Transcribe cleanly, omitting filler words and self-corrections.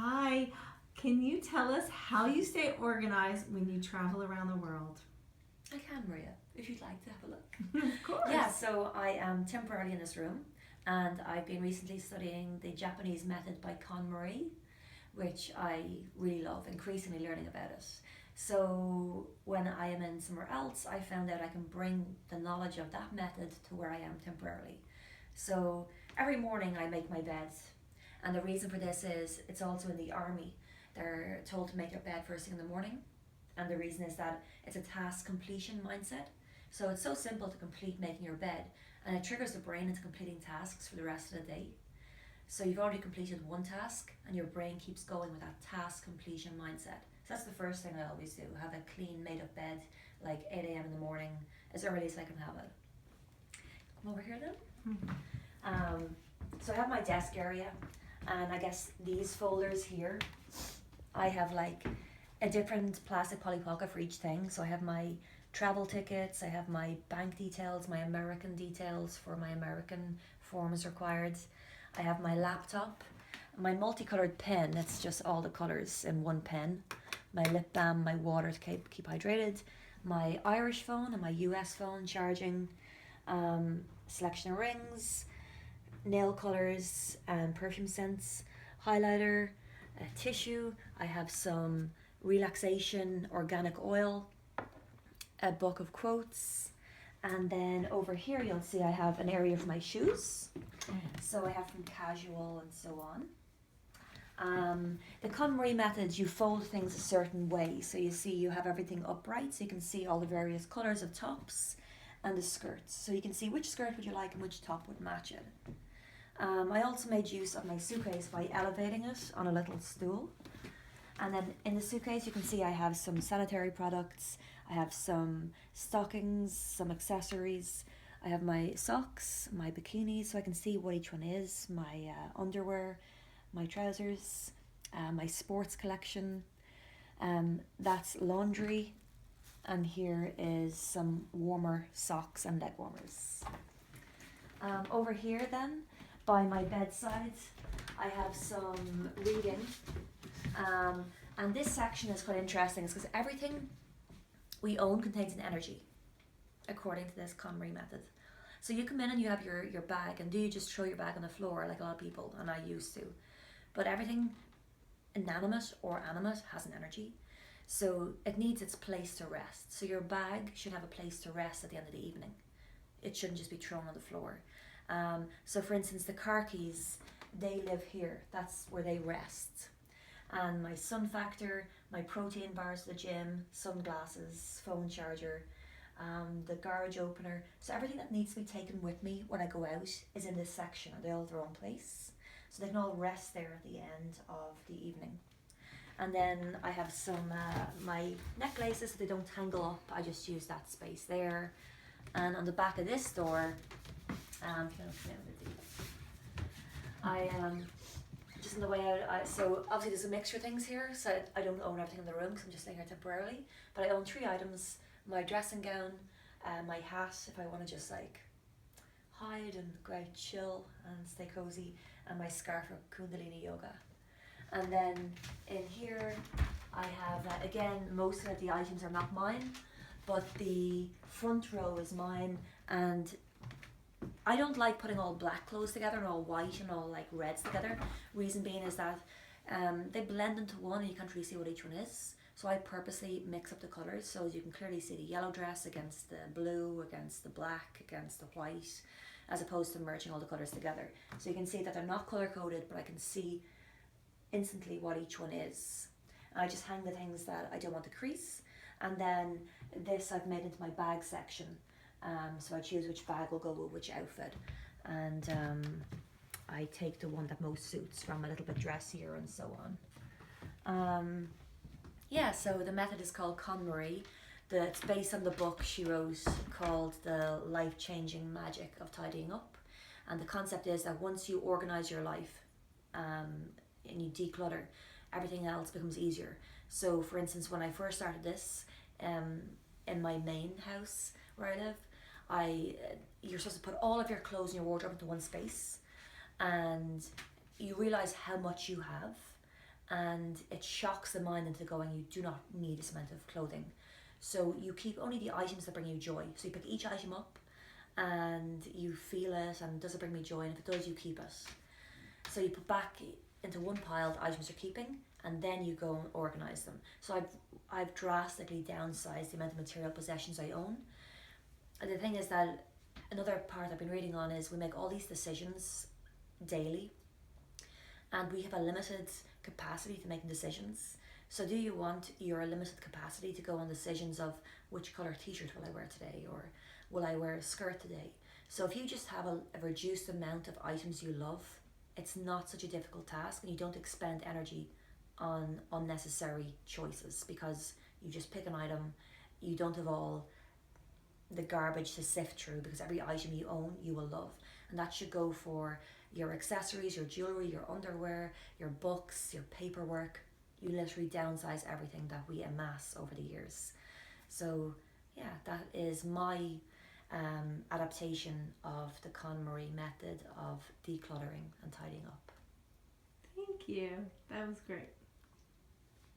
Hi, can you tell us how you stay organized when you travel around the world? I can, Maria, if you'd like to have a look. Of course. Yeah, so I am temporarily in this room, and I've been recently studying the Japanese method by KonMari, which I really love, increasingly learning about it. So when I am in somewhere else, I found out I can bring the knowledge of that method to where I am temporarily. So every morning I make my bed, and the reason for this is it's also in the army. They're told to make their bed first thing in the morning, and the reason is that it's a task completion mindset. So it's so simple to complete making your bed, and it triggers the brain into completing tasks for the rest of the day. So you've already completed one task, and your brain keeps going with that task completion mindset. So that's the first thing I always do: have a clean, made up bed, like 8 a.m. in the morning, as early as I can have it. Come over here then. Mhm. So I have my desk area, and I guess these folders here, I have like a different plastic poly pocket for each thing. So I have my travel tickets, I have my bank details, my American details for my American forms required. I have my laptop, my multicolored pen, it's just all the colors in one pen, my lip balm, my water to keep hydrated, my Irish phone and my US phone charging, selection of rings, nail colors and perfume scents, highlighter, tissue. I have some relaxation organic oil, a book of quotes, and then over here you'll see I have an area for my shoes. So I have from casual and so on. The KonMari method, you fold things a certain way. So you see you have everything upright, so you can see all the various colours of tops and the skirts. So you can see which skirt would you like and which top would match it. I also made use of my suitcase by elevating it on a little stool. And then in the suitcase you can see I have some sanitary products, I have some stockings, some accessories, I have my socks, my bikinis, so I can see what each one is, my underwear, my trousers, my sports collection, that's laundry, and here is some warmer socks and leg warmers. Over here then, by my bedside, I have some reading. And this section is quite interesting because everything we own contains an energy, according to this KonMari method. So you come in and you have your bag, and do you just throw your bag on the floor like a lot of people, and I used to. But everything inanimate or animate has an energy. So it needs its place to rest. So your bag should have a place to rest at the end of the evening. It shouldn't just be thrown on the floor. So for instance, the car keys, they live here. That's where they rest. And my sun factor, my protein bars for the gym, sunglasses, phone charger, the garage opener. So everything that needs to be taken with me when I go out is in this section, and they all have their own place. So they can all rest there at the end of the evening. And then I have some my necklaces so they don't tangle up. I just use that space there. And on the back of this door, I just on the way out. So obviously there's a mixture of things here. So I don't own everything in the room because I'm just staying here temporarily. But I own 3 items: my dressing gown, my hat if I want to just like hide and go out chill and stay cozy, and my scarf for Kundalini yoga. And then in here I have again, most of the items are not mine, but the front row is mine, and I don't like putting all black clothes together and all white and all like reds together. Reason being is that they blend into one and you can't really see what each one is. So I purposely mix up the colours so as you can clearly see the yellow dress against the blue, against the black, against the white, as opposed to merging all the colours together. So you can see that they're not colour coded, but I can see instantly what each one is. And I just hang the things that I don't want to crease. And then this I've made into my bag section. So I choose which bag will go with which outfit. And I take the one that most suits from a little bit dressier and so on. Yeah, so the method is called KonMari. It's based on the book she wrote called The Life-Changing Magic of Tidying Up. And the concept is that once you organise your life and you declutter, everything else becomes easier. So for instance, when I first started this, in my main house where I live, you're supposed to put all of your clothes in your wardrobe into one space, and you realize how much you have, and it shocks the mind into going, you do not need this amount of clothing. So you keep only the items that bring you joy. So you pick each item up and you feel it, and does it bring me joy? And if it does, you keep it. So you put back into one pile the items you're keeping, and then you go and organise them. So I've drastically downsized the amount of material possessions I own. And the thing is that another part I've been reading on is we make all these decisions daily, and we have a limited capacity to making decisions. So do you want your limited capacity to go on decisions of which colour t-shirt will I wear today, or will I wear a skirt today? So if you just have a reduced amount of items you love, it's not such a difficult task, and you don't expend energy on unnecessary choices, because you just pick an item. You don't have all the garbage to sift through, because every item you own you will love. And that should go for your accessories, your jewellery, your underwear, your books, your paperwork. You literally downsize everything that we amass over the years. So yeah, that is my adaptation of the KonMari method of decluttering and tidying up. Thank you. That was great.